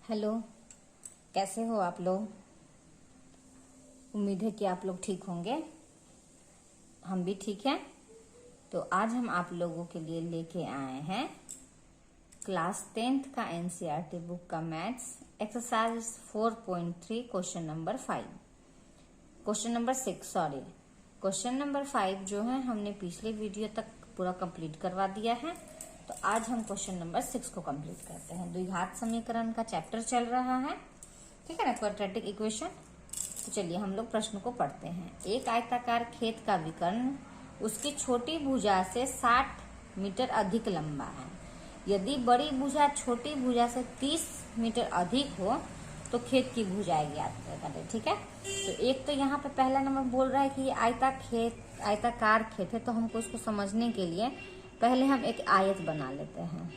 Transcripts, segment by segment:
Hello, कैसे हो आप लोग। उम्मीद है कि आप लोग ठीक होंगे। हम भी ठीक हैं। तो आज हम आप लोगों के लिए लेके आए हैं क्लास 10th का एनसीईआरटी बुक का maths exercise 4.3 question number 5, question number 6 sorry. Question number 5 जो है हमने पिछले वीडियो तक पूरा कंप्लीट करवा दिया है। तो आज हम क्वेश्चन नंबर 6 को कंप्लीट करते हैं। द्विघात समीकरण का चैप्टर चल रहा है, ठीक है ना, क्वाड्रेटिक इक्वेशन। तो चलिए हम लोग प्रश्न को पढ़ते हैं। एक आयताकार खेत का विकर्ण उसकी छोटी भुजा से 60 मीटर अधिक लंबा है। यदि बड़ी भुजा छोटी भुजा से 30 मीटर अधिक हो तो खेत की भुजाएं ज्ञात करें, ठीक है। तो एक तो यहाँ पे पहला नंबर बोल रहा है कि ये आयताकार खेत है, तो हमको इसको समझने के लिए पहले हम एक आयत बना लेते हैं,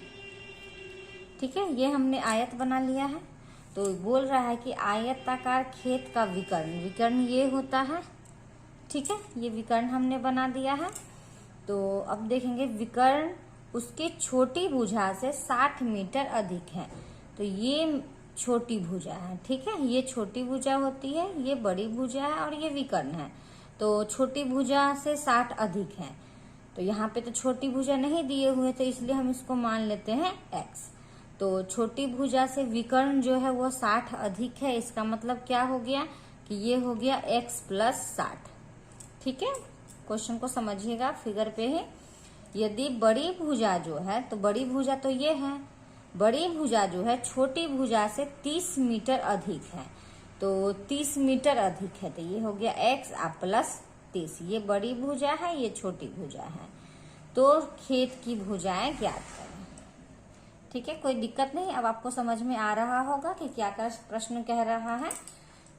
ठीक है। ये हमने आयत बना लिया है। तो बोल रहा है कि आयताकार खेत का विकर्ण ये होता है, ठीक है। ये विकर्ण हमने बना दिया है। तो अब देखेंगे विकर्ण उसकी छोटी भुजा से 60 मीटर अधिक है। तो ये छोटी भुजा है, ठीक है। ये छोटी भुजा होती है, ये बड़ी भुजा है और ये विकर्ण है। तो छोटी भुजा से 60 अधिक है। तो यहाँ पे तो छोटी भुजा नहीं दिए हुए थे, इसलिए हम इसको मान लेते हैं x। तो छोटी भुजा से विकर्ण जो है वो 60 अधिक है। इसका मतलब क्या हो गया कि ये हो गया x प्लस 60, ठीक है। क्वेश्चन को समझिएगा फिगर पे ही। यदि बड़ी भुजा जो है, तो बड़ी भुजा तो ये है, बड़ी भुजा जो है छोटी भुजा से 30 मीटर अधिक है। तो 30 मीटर अधिक है, तो ये हो गया x प्लस 30। ये बड़ी भुजा है, ये छोटी भुजा है। तो खेत की भुजाएं ज्ञात करें, ठीक है। कोई दिक्कत नहीं, अब आपको समझ में आ रहा होगा कि क्या क्या प्रश्न कह रहा है।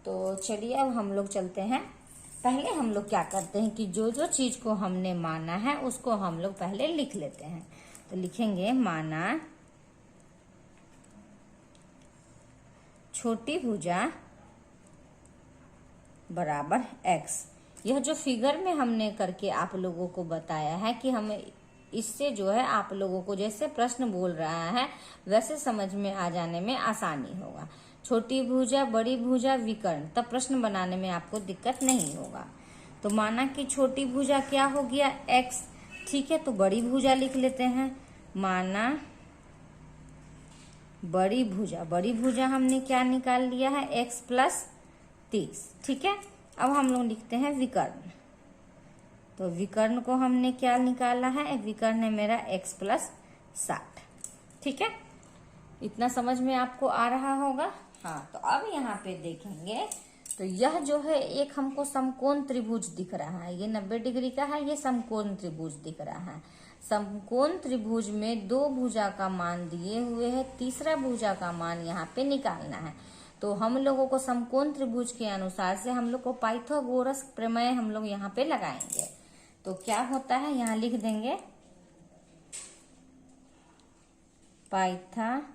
तो चलिए अब हम लोग चलते हैं। पहले हम लोग क्या करते हैं कि जो जो चीज को हमने माना है उसको हम लोग पहले लिख लेते हैं। तो लिखेंगे माना छोटी भुजा बराबर x। यह जो फिगर में हमने करके आप लोगों को बताया है कि हमें इससे जो है आप लोगों को जैसे प्रश्न बोल रहा है वैसे समझ में आ जाने में आसानी होगा। छोटी भुजा बड़ी भुजा विकर्ण, तब प्रश्न बनाने में आपको दिक्कत नहीं होगा। तो माना कि छोटी भुजा क्या हो गया x, ठीक है। तो बड़ी भुजा लिख लेते हैं। माना बड़ी भुजा हमने क्या निकाल लिया है x प्लस 30, ठीक है। अब हम लोग लिखते हैं विकर्ण। तो विकर्ण को हमने क्या निकाला है, विकर्ण है मेरा x प्लस 60, ठीक है। इतना समझ में आपको आ रहा होगा। हाँ, तो अब यहाँ पे देखेंगे तो यह जो है एक हमको समकोण त्रिभुज दिख रहा है। ये 90 डिग्री का है, ये समकोण त्रिभुज दिख रहा है। समकोण त्रिभुज में दो भुजा का मान दिए हुए है, तीसरा भुजा का मान यहाँ पे निकालना है। तो हम लोगों को समकोण त्रिभुज के अनुसार से हम लोग को पाइथागोरस प्रमेय हम लोग यहाँ पे लगाएंगे। तो क्या होता है, यहाँ लिख देंगे पाइथागोरस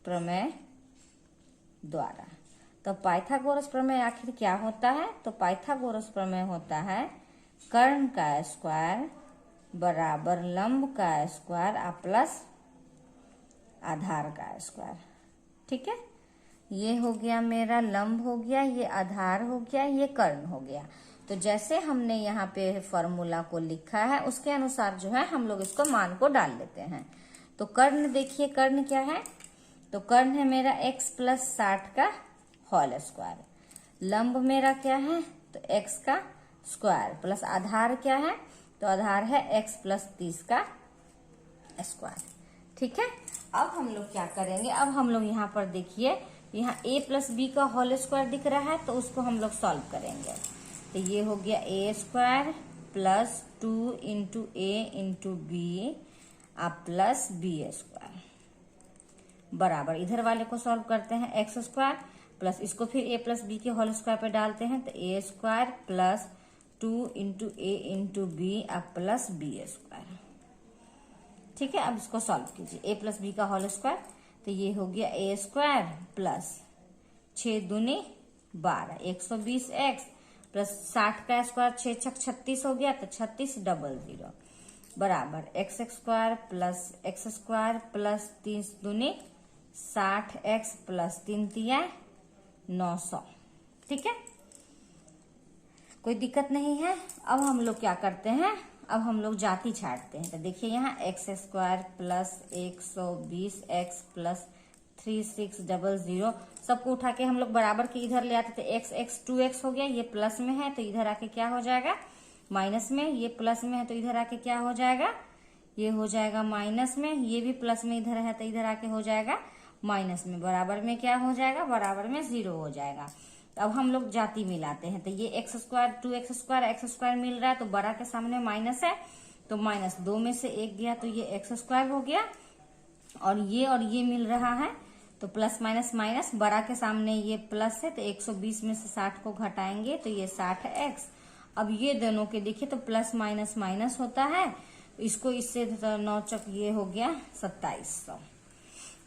प्रमेय द्वारा। तो पाइथागोरस प्रमेय आखिर क्या होता है, तो पाइथागोरस प्रमेय होता है कर्ण का स्क्वायर बराबर लंब का स्क्वायर प्लस आधार का स्क्वायर, ठीक है। ये हो गया मेरा लंब हो गया, ये आधार हो गया, ये कर्ण हो गया। तो जैसे हमने यहाँ पे फॉर्मूला को लिखा है उसके अनुसार जो है हम लोग इसको मान को डाल लेते हैं। तो कर्ण देखिए, कर्ण क्या है, तो कर्ण है मेरा x प्लस 60 का होल स्क्वायर। लंब मेरा क्या है, तो x का स्क्वायर प्लस आधार क्या है, तो आधार है x प्लस 30 का स्क्वायर, ठीक है। अब हम लोग क्या करेंगे, अब हम लोग यहाँ पर देखिए यहाँ a प्लस बी का होल स्क्वायर दिख रहा है, तो उसको हम लोग सॉल्व करेंगे। तो ये हो गया a square plus 2 into a into B plus B square बराबर, इधर वाले को सॉल्व करते हैं x स्क्वायर प्लस इसको फिर a प्लस बी के होल स्क्वायर पे डालते हैं। तो a square plus 2 into a into B plus B square, ठीक है। अब इसको सॉल्व कीजिए, a प्लस बी का होल स्क्वायर। तो ये हो गया a स्क्वायर प्लस 6 दूनी 12 120x प्लस 60 का स्क्वायर 6 छक 36 हो गया, तो 36 00 बराबर एक्स स्क्वायर प्लस 3 दूनी 60x प्लस 3 तिया 900। ठीक है, कोई दिक्कत नहीं है। अब हम लोग क्या करते हैं, अब हम लोग जाति छाटते हैं। तो देखिए यहाँ x square plus 120x plus 3600 सबको उठा के हम लोग बराबर के इधर ले आते थे। x 2x हो गया, ये प्लस में है तो इधर आके क्या हो जाएगा माइनस में, ये प्लस में है तो इधर आके क्या हो जाएगा, ये हो जाएगा माइनस में, ये भी प्लस में इधर है तो इधर आके हो जाएगा माइनस में, बराबर में क्या हो जाएगा, बराबर में 0 हो जाएगा। अब हम लोग जाति मिलाते हैं। तो ये एक्स स्क्वायर 2x² मिल रहा है, तो बड़ा के सामने माइनस है तो माइनस 2 में से 1 गया तो ये एक्स स्क्वायर हो गया, और ये मिल रहा है तो प्लस माइनस माइनस, बड़ा के सामने ये प्लस है तो 120 में से 60 को घटाएंगे तो ये 60x। अब ये दोनों के देखिए तो प्लस माइनस माइनस होता है, इसको इससे 9 चक ये हो गया 2700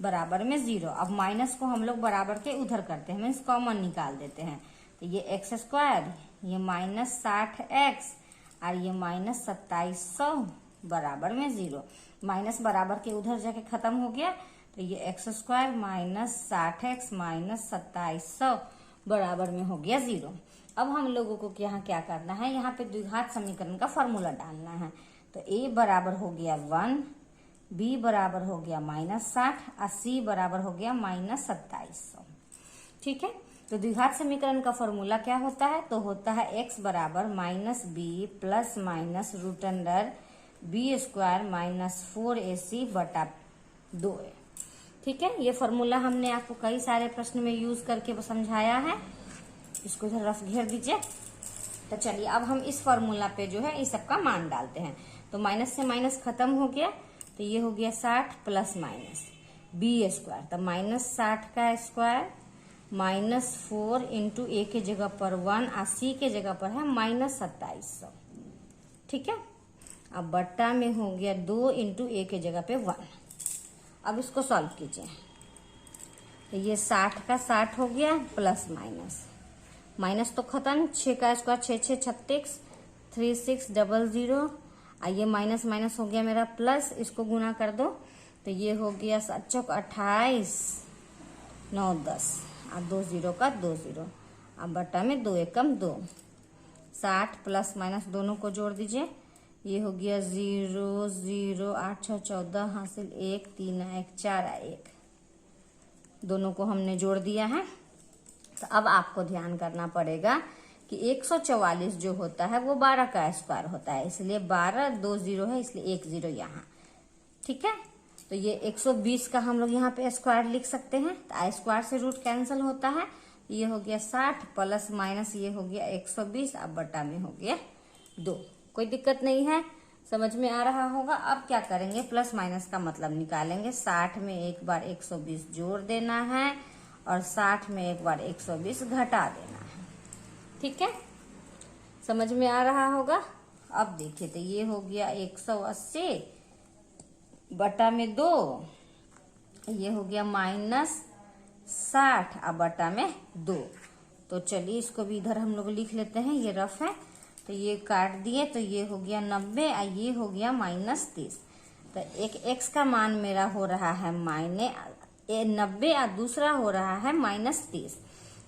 बराबर में 0। अब माइनस को हम लोग बराबर के उधर करते हैं, मीन्स कॉमन निकाल देते हैं। तो ये एक्स स्क्वायर, ये माइनस 60x और ये माइनस 2700 बराबर में 0। माइनस बराबर के उधर जाके खत्म हो गया तो ये x square minus 60x minus 2700 बराबर में हो गया 0। अब हम लोगों को यहाँ क्या करना है, यहाँ पे द्विघात समीकरण का फॉर्मूला डालना है। तो a बराबर हो गया 1, b बराबर हो गया -60 और c बराबर हो गया -2700। ठीक है, तो द्विघात समीकरण का फॉर्मूला क्या होता है, तो होता है x बराबर -b plus minus root under b square minus 4ac बटा 2a। ठीक है, ये फॉर्मूला हमने आपको कई सारे प्रश्न में यूज करके समझाया है। इसको इधर रफ घेर दीजिए। तो चलिए अब हम इस फॉर्मूला पे जो है इस सबका मान डालते हैं। तो माइनस से माइनस खत्म हो गया तो ये हो गया 60 प्लस माइनस बी स्क्वायर, तो -60 का स्क्वायर -4 इंटू ए के जगह पर 1 और सी के जगह पर है -2700। ठीक है, अब बट्टा में हो गया 2 इंटू ए के जगह पे 1। अब इसको सॉल्व कीजिए तो ये 60 का 60 हो गया प्लस माइनस माइनस तो खत्म, 6 का स्क्वायर 6 6 36 3600 और ये माइनस माइनस हो गया मेरा प्लस, इसको गुना कर दो तो ये हो गया 7 चौक 28 9 10 और 2 0 का 2 0। अब बट्टा में 2 एकम 2, 60 प्लस माइनस दोनों को जोड़ दीजिए, ये हो गया 0 0 8 6 14 हासिल 1 3 1 4 1, दोनों को हमने जोड़ दिया है। तो अब आपको ध्यान करना पड़ेगा कि 144 जो होता है वो 12 का स्क्वायर होता है, इसलिए 12 2 0 है इसलिए 1 0 यहाँ। ठीक है, तो ये 120 का हम लोग यहाँ पे स्क्वायर लिख सकते हैं। तो स्क्वायर से रूट कैंसिल होता है, ये हो गया 60 प्लस माइनस ये हो गया 120, अब बटा में हो गया 2। कोई दिक्कत नहीं है, समझ में आ रहा होगा। अब क्या करेंगे, प्लस माइनस का मतलब निकालेंगे। 60 में एक बार 120 जोड़ देना है और 60 में एक बार 120 घटा देना है। ठीक है, समझ में आ रहा होगा। अब देखिए तो ये हो गया 180 बटा में 2, ये हो गया -60 अब बटा में 2। तो चलिए इसको भी इधर हम लोग लिख लेते हैं, ये रफ है तो ये काट दिए तो ये हो गया 90 और ये हो गया -30। तो एक x का मान मेरा हो रहा है -90 और दूसरा हो रहा है -30।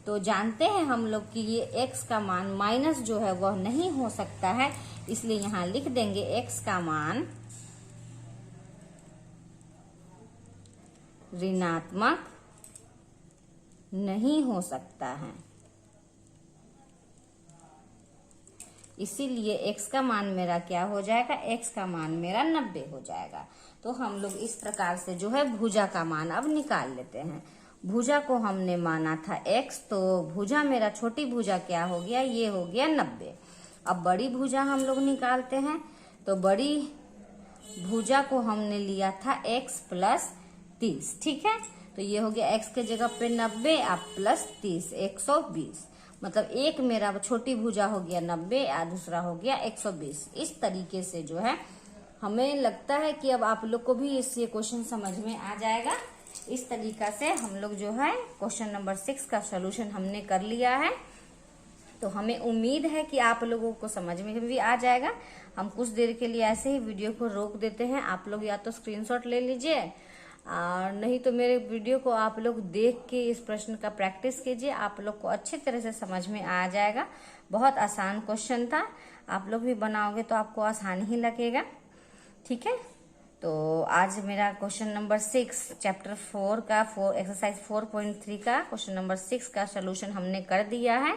तो जानते हैं हम लोग कि ये x का मान माइनस जो है वह नहीं हो सकता है, इसलिए यहाँ लिख देंगे x का मान ऋणात्मक नहीं हो सकता है, इसीलिए x का मान मेरा क्या हो जाएगा, x का मान मेरा 90 हो जाएगा। तो हम लोग इस प्रकार से जो है भुजा का मान अब निकाल लेते हैं। भुजा को हमने माना था x, तो भुजा मेरा छोटी भुजा क्या हो गया, ये हो गया 90। अब बड़ी भुजा हम लोग निकालते हैं, तो बड़ी भुजा को हमने लिया था x प्लस 30। ठीक है, तो ये हो गया x के जगह पे 90 अब प्लस 30 120, मतलब एक मेरा छोटी भुजा हो गया 90 और दूसरा हो गया 120। इस तरीके से जो है हमें लगता है कि अब आप लोग को भी इससे क्वेश्चन समझ में आ जाएगा। इस तरीका से हम लोग जो है क्वेश्चन नंबर 6 का सॉल्यूशन हमने कर लिया है। तो हमें उम्मीद है कि आप लोगों को समझ में भी आ जाएगा। हम कुछ देर के लिए ऐसे ही वीडियो को रोक देते हैं। आप लोग या तो स्क्रीनशॉट ले लीजिए और नहीं तो मेरे वीडियो को आप लोग देख के इस प्रश्न का प्रैक्टिस कीजिए। आप लोग को अच्छी तरह से समझ में आ जाएगा। बहुत आसान क्वेश्चन था, आप लोग भी बनाओगे तो आपको आसान ही लगेगा। ठीक है, तो आज मेरा क्वेश्चन नंबर 6 चैप्टर 4 का एक्सरसाइज 4.3 का क्वेश्चन नंबर 6 का सोल्यूशन हमने कर दिया है।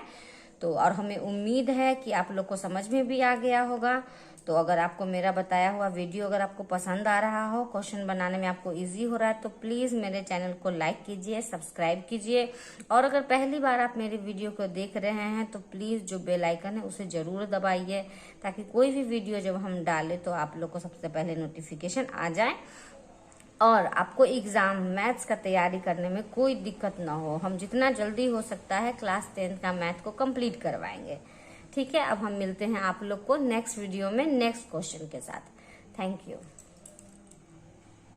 तो और हमें उम्मीद है कि आप लोग को समझ में भी आ गया होगा। तो अगर आपको मेरा बताया हुआ वीडियो अगर आपको पसंद आ रहा हो, क्वेश्चन बनाने में आपको इजी हो रहा है, तो प्लीज मेरे चैनल को लाइक कीजिए, सब्सक्राइब कीजिए। और अगर पहली बार आप मेरे वीडियो को देख रहे हैं तो प्लीज जो बेल आइकन है उसे जरूर दबाइए, ताकि कोई भी वीडियो जब हम डालें तो आप लोग को सबसे पहले नोटिफिकेशन आ जाए और आपको एग्जाम मैथ्स का तैयारी करने में कोई दिक्कत ना हो। हम जितना जल्दी हो सकता है क्लास 10 का मैथ को कंप्लीट करवाएंगे। ठीक है, अब हम मिलते हैं आप लोग को नेक्स्ट वीडियो में नेक्स्ट क्वेश्चन के साथ। Thank you.